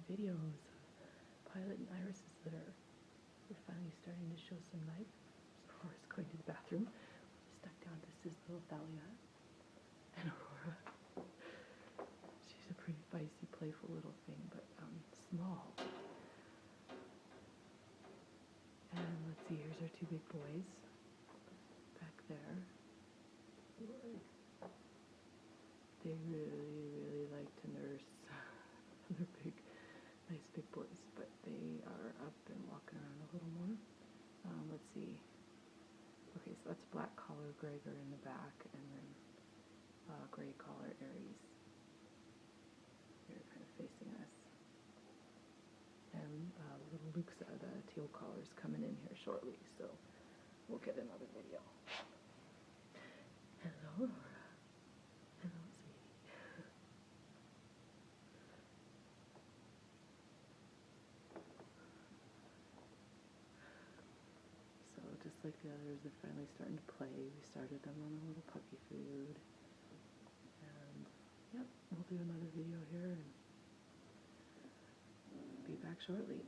videos of Pilot and irises that are finally starting to show some life. So Aurora's going to the bathroom. We stuck down to little Thalia. And Aurora, she's a pretty feisty, playful little thing, but small. And let's see, here's our two big boys back there. They really, really like to nurse. They're big, nice big boys, but they are up and walking around a little more. Let's see. Okay, so that's black collar Gregor in the back, and then gray collar Aries. They're kind of facing us. And little Luxa, the teal collar, is coming in here shortly, so we'll get another video. Hello, Aurora. Hello, sweetie. So just like the others, they're finally starting to play. We started them on a little puppy food. And, yep, we'll do another video here and be back shortly.